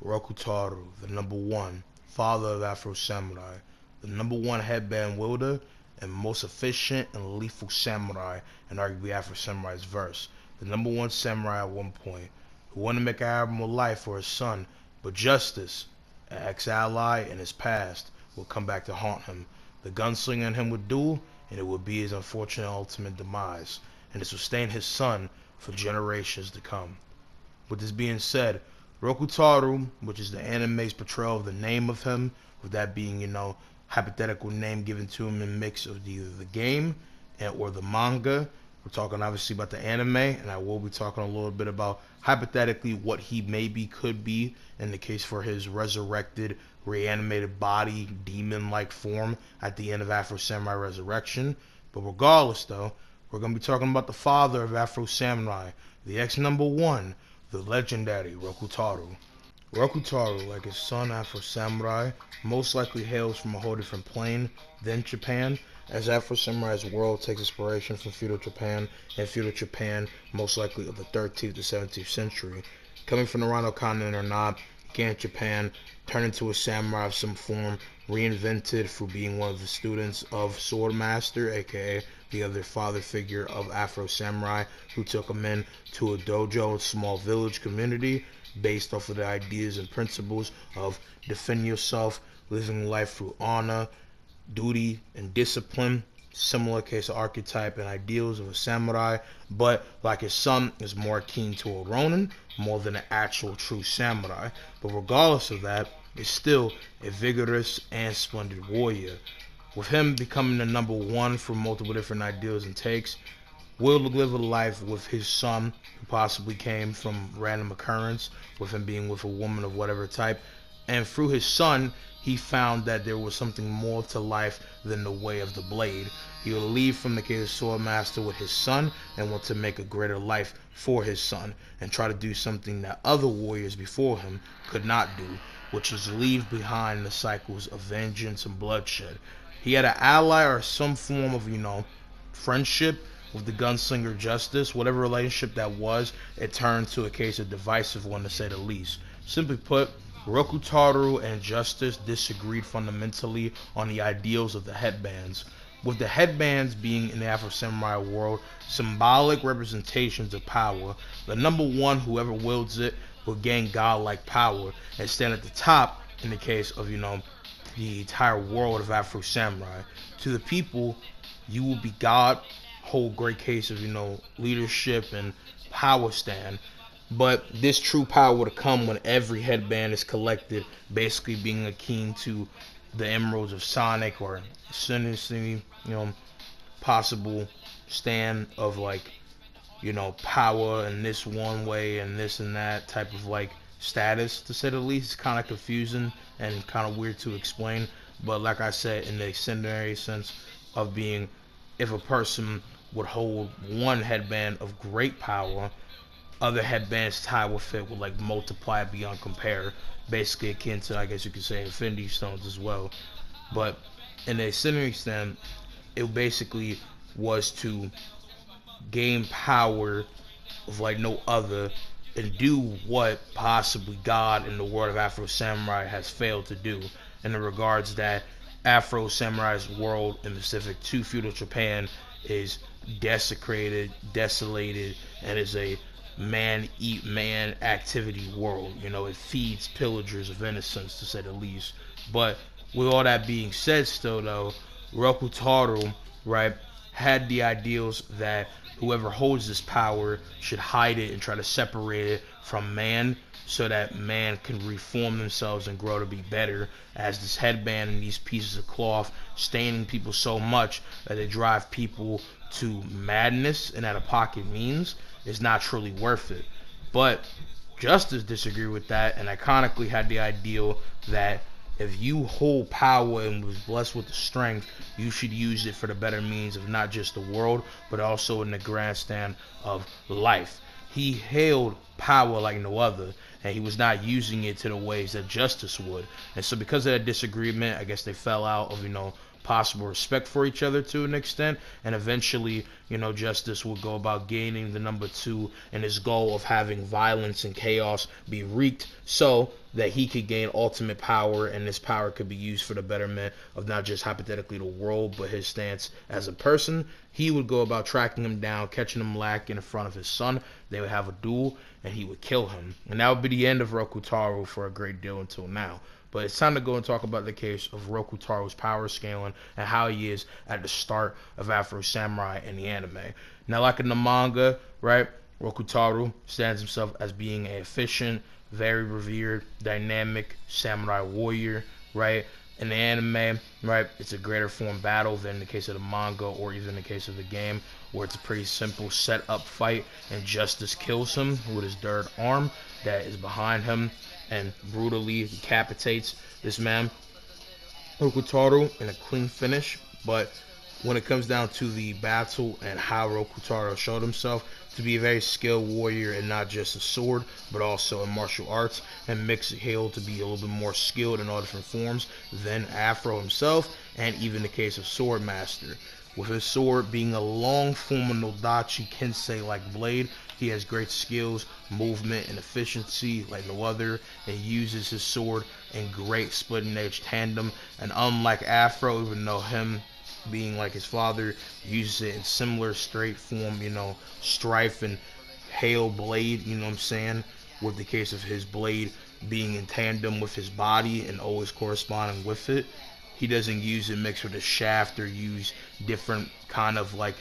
Rokutaro, the number one, father of Afro samurai, the number one headband wielder, and most efficient and lethal samurai, and arguably Afro samurai's verse. The number one samurai at one point, who wanted to make an admirable life for his son, but justice, an ex-ally in his past, would come back to haunt him. The gunslinger in him would duel, and it would be his unfortunate ultimate demise, and this would stain his son for generations to come. With this being said, Rokutaro, which is the anime's portrayal of the name of him, with that being, hypothetical name given to him in mix of either the game or the manga. We're talking obviously about the anime, and I will be talking a little bit about hypothetically what he maybe could be in the case for his resurrected, reanimated body, demon-like form at the end of Afro Samurai Resurrection. But regardless, though, we're going to be talking about the father of Afro Samurai, the ex-number one, the legendary Rokutaro. Rokutaro, like his son Afro Samurai, most likely hails from a whole different plane than Japan, as Afro Samurai's world takes inspiration from feudal Japan, and feudal Japan most likely of the 13th to 17th century. Coming from the Rhino continent or not, began Japan, turned into a samurai of some form, reinvented through being one of the students of Swordmaster, aka the other father figure of Afro Samurai, who took him in to a dojo, a small village community, based off of the ideas and principles of defend yourself, living life through honor, duty, and discipline. Similar case of archetype and ideals of a samurai, but like his son is more keen to a ronin more than an actual true samurai. But regardless of that, is still a vigorous and splendid warrior. With him becoming the number one for multiple different ideals and takes, will live a life with his son, who possibly came from random occurrence, with him being with a woman of whatever type. And through his son, he found that there was something more to life than the way of the blade. He will leave from the case of Swordmaster with his son and want to make a greater life for his son and try to do something that other warriors before him could not do, which is leave behind the cycles of vengeance and bloodshed. He had an ally or some form of, friendship with the gunslinger Justice. Whatever relationship that was, it turned to a case of divisive one, to say the least. Simply put, Rokutaro and Justice disagreed fundamentally on the ideals of the headbands, with the headbands being in the Afro Samurai world symbolic representations of power. The number one, whoever wields it, will gain godlike power and stand at the top in the case of, the entire world of Afro Samurai. To the people, you will be God, whole great case of, leadership and power stand. But this true power would come when every headband is collected, basically being akin to the emeralds of Sonic, or sinisterly, possible stand of power in this one way and this and that type of status, to say the least. It's kind of confusing and kind of weird to explain, but like I said, in the extended sense of being, if a person would hold one headband of great power, other headbands tied with it would multiply beyond compare, basically akin to, I guess you could say, Infinity Stones as well. But in the extended extent, it basically was to gain power of no other and do what possibly God in the world of Afro Samurai has failed to do, in the regards that Afro Samurai's world, in specific to feudal Japan, is desecrated, desolated, and is a man eat man activity world. It feeds pillagers of innocence, to say the least. But with all that being said, still though, Rokutaro, right, had the ideals that whoever holds this power should hide it and try to separate it from man, so that man can reform themselves and grow to be better, as this headband and these pieces of cloth staining people so much that they drive people to madness and out of pocket means is not truly worth it. But Justice disagreed with that, and iconically had the ideal that if you hold power and was blessed with the strength, you should use it for the better means of not just the world, but also in the grandstand of life. He held power like no other, and he was not using it to the ways that Justice would. And so because of that disagreement, I guess they fell out of, possible respect for each other to an extent, and eventually, you know, Justice will go about gaining the number 2 and his goal of having violence and chaos be wreaked so that he could gain ultimate power, and this power could be used for the betterment of not just hypothetically the world, but his stance as a person. He would go about tracking him down, catching him lacking in front of his son. They would have a duel, and he would kill him. And that would be the end of Rokutaro for a great deal until now. But it's time to go and talk about the case of Rokutaro's power scaling and how he is at the start of Afro Samurai in the anime. Now, like in the manga, right, Rokutaro stands himself as being an efficient, very revered, dynamic samurai warrior, right? In the anime, right, it's a greater form battle than in the case of the manga or even in the case of the game, where it's a pretty simple set up fight and Justice kills him with his third arm that is behind him and brutally decapitates this man, Rokutaro, in a clean finish. But when it comes down to the battle and how Rokutaro showed himself to be a very skilled warrior and not just a sword, but also in martial arts, and mixed Hale to be a little bit more skilled in all different forms than Afro himself, and even the case of Sword Master. With his sword being a long form of Nodachi Kensei like blade, he has great skills, movement, and efficiency like no other, and uses his sword in great splitting edge tandem. And unlike Afro, even though him being like his father uses it in similar straight form, you know, strife and hail blade, you know what I'm saying, with the case of his blade being in tandem with his body and always corresponding with it. He doesn't use it mixed with a shaft or use different kind of like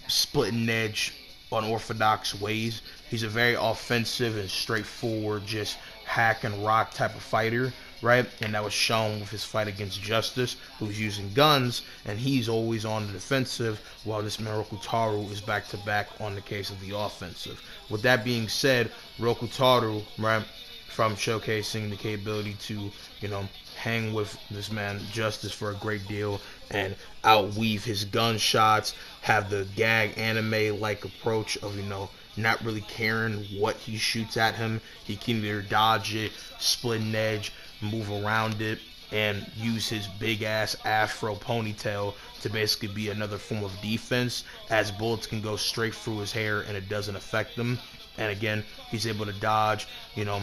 splitting edge unorthodox ways. He's a very offensive and straightforward, just hack and rock type of fighter, right? And that was shown with his fight against Justice, who's using guns, and he's always on the defensive, while this man Rokutaro is back to back on the case of the offensive. With that being said, Rokutaro, right, from showcasing the capability to, you know, hang with this man Justice for a great deal and outweave his gunshots, have the gag anime like approach of, you know, not really caring what he shoots at him. He can either dodge it, split an edge, move around it, and use his big ass afro ponytail to basically be another form of defense, as bullets can go straight through his hair and it doesn't affect him. And again, he's able to dodge, you know,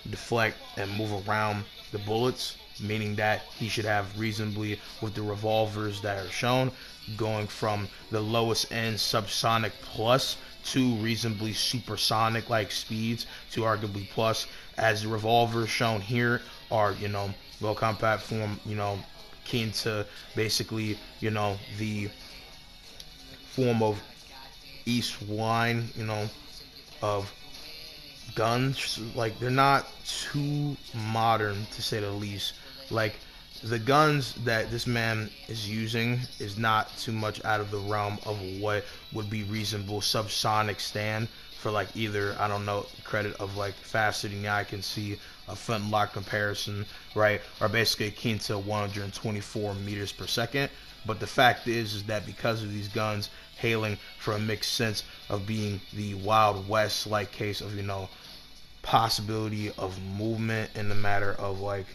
deflect and move around the bullets, meaning that he should have reasonably, with the revolvers that are shown, going from the lowest end subsonic plus to reasonably supersonic like speeds to arguably plus, as the revolvers shown here are, you know, well compact form, you know, akin to basically, you know, the form of East wine, you know, of guns. Like, they're not too modern to say the least. Like, the guns that this man is using is not too much out of the realm of what would be reasonable subsonic stand for, like, either, I don't know, credit of like faster than I can see a flintlock comparison, right, or basically akin to 124 meters per second. But the fact is that because of these guns hailing from a mixed sense of being the Wild West like case of, you know, possibility of movement in the matter of, like,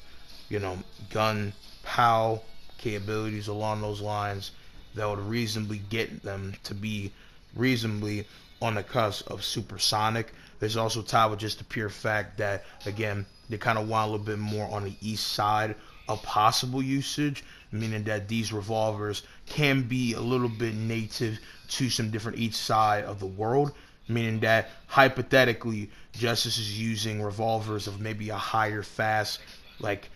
you know, gun pow capabilities along those lines, that would reasonably get them to be reasonably on the cusp of supersonic. There's also tied with just the pure fact that, again, they kind of want a little bit more on the east side of possible usage, meaning that these revolvers can be a little bit native to some different each side of the world, meaning that hypothetically Justice is using revolvers of maybe a higher fast, like,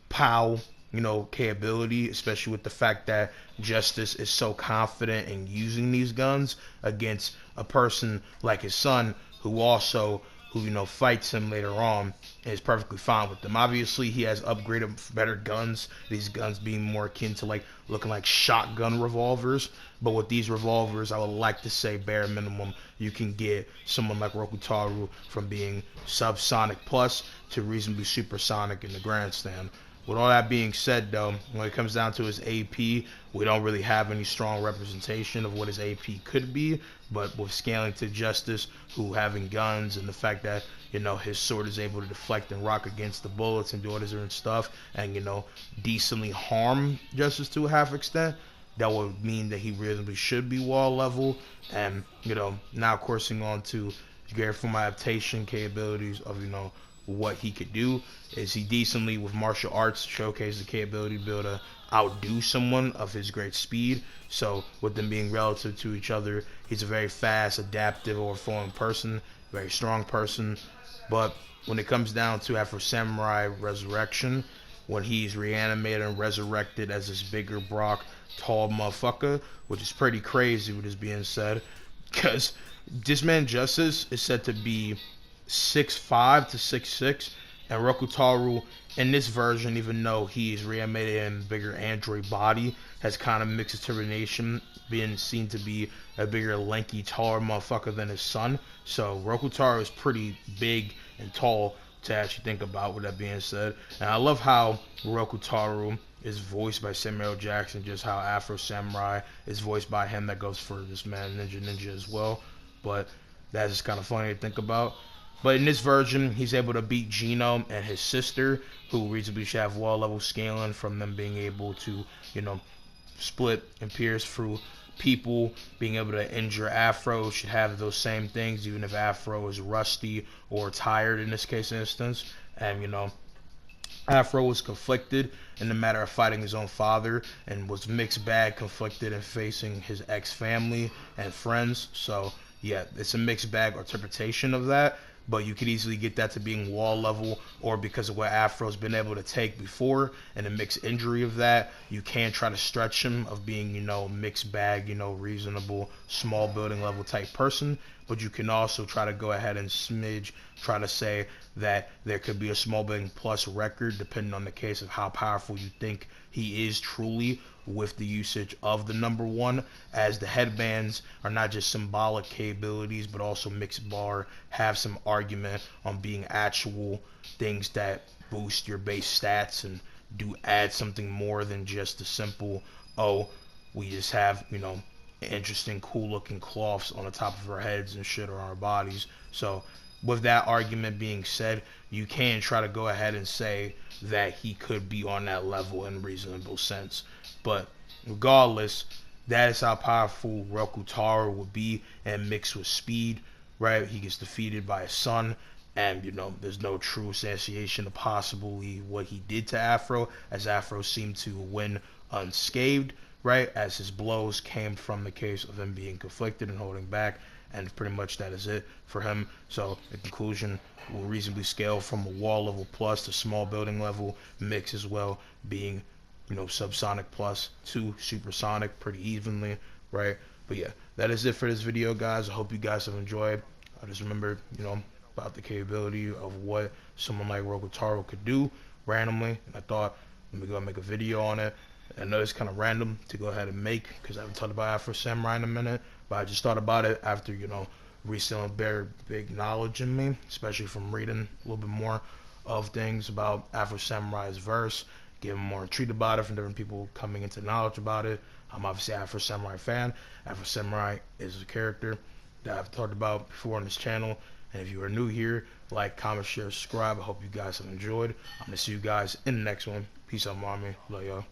POW, you know, capability, especially with the fact that Justice is so confident in using these guns against a person like his son, who also, who, you know, fights him later on and is perfectly fine with them. Obviously, he has upgraded better guns, these guns being more akin to, like, looking like shotgun revolvers. But with these revolvers, I would like to say bare minimum, you can get someone like Rokutaro from being subsonic plus to reasonably supersonic in the grandstand. with all that being said, though, when it comes down to his AP, we don't really have any strong representation of what his AP could be. But with scaling to Justice, who having guns, and the fact that his sword is able to deflect and rock against the bullets and do all this different stuff, and decently harm Justice to a half extent, that would mean that he reasonably should be wall level. And now coursing on to gear for my adaptation capabilities of what he could do, is he decently with martial arts showcase the capability to be able to outdo someone of his great speed. So with them being relative to each other, he's a very fast, adaptive, overflowing person, very strong person. But when it comes down to Afro Samurai Resurrection, when he's reanimated and resurrected as this bigger Brock, tall motherfucker, which is pretty crazy with this being said, because this man Justice is said to be 6'5" to 6'6", and Rokutaro in this version, even though he is reanimated in a bigger android body, has kind of mixed determination, being seen to be a bigger, lanky, taller motherfucker than his son. So Rokutaro is pretty big and tall to actually think about, with that being said. And I love how Rokutaro is voiced by Samuel L. Jackson, just how Afro Samurai is voiced by him. That goes for this man Ninja as well. But that's just kind of funny to think about. But in this version, he's able to beat Gino and his sister, who reasonably should have wall level scaling from them being able to, split and pierce through people. Being able to injure Afro should have those same things, even if Afro is rusty or tired in this case instance. And Afro was conflicted in the matter of fighting his own father, and was mixed bag, conflicted in facing his ex-family and friends. So yeah, it's a mixed bag interpretation of that. But you could easily get that to being wall level, or because of what Afro's been able to take before and a mixed injury of that, you can try to stretch him of being, mixed bag, reasonable, small building level type person. But you can also try to go ahead and try to say that there could be a small building plus record, depending on the case of how powerful you think he is truly with the usage of the number one, as the headbands are not just symbolic capabilities but also mixed bar, have some argument on being actual things that boost your base stats and do add something more than just the simple, oh, we just have interesting cool looking cloths on the top of our heads and shit, or our bodies. So with that argument being said, you can try to go ahead and say that he could be on that level in reasonable sense. But regardless, that is how powerful Rokutaro would be, and mixed with speed, right? He gets defeated by his son, and there's no true association of possibly what he did to Afro, as Afro seemed to win unscathed, right? As his blows came from the case of him being conflicted and holding back, and pretty much that is it for him. So the conclusion will reasonably scale from a wall level plus to small building level mix as well, being subsonic plus to supersonic pretty evenly, right? But yeah, that is it for this video, guys. I hope you guys have enjoyed. I just remembered about the capability of what someone like Rokutaro could do randomly, and I thought, let me go and make a video on it. I know it's kind of random to go ahead and make, because I haven't talked about Afro Samurai in a minute, but I just thought about it after reinstilling very big knowledge in me, especially from reading a little bit more of things about Afro Samurai's verse, getting more intrigued about it from different people coming into knowledge about it. I'm obviously an Afro Samurai fan. Afro Samurai is a character that I've talked about before on this channel. And if you are new here, like, comment, share, subscribe. I hope you guys have enjoyed. I'm going to see you guys in the next one. Peace out, mommy. Love y'all.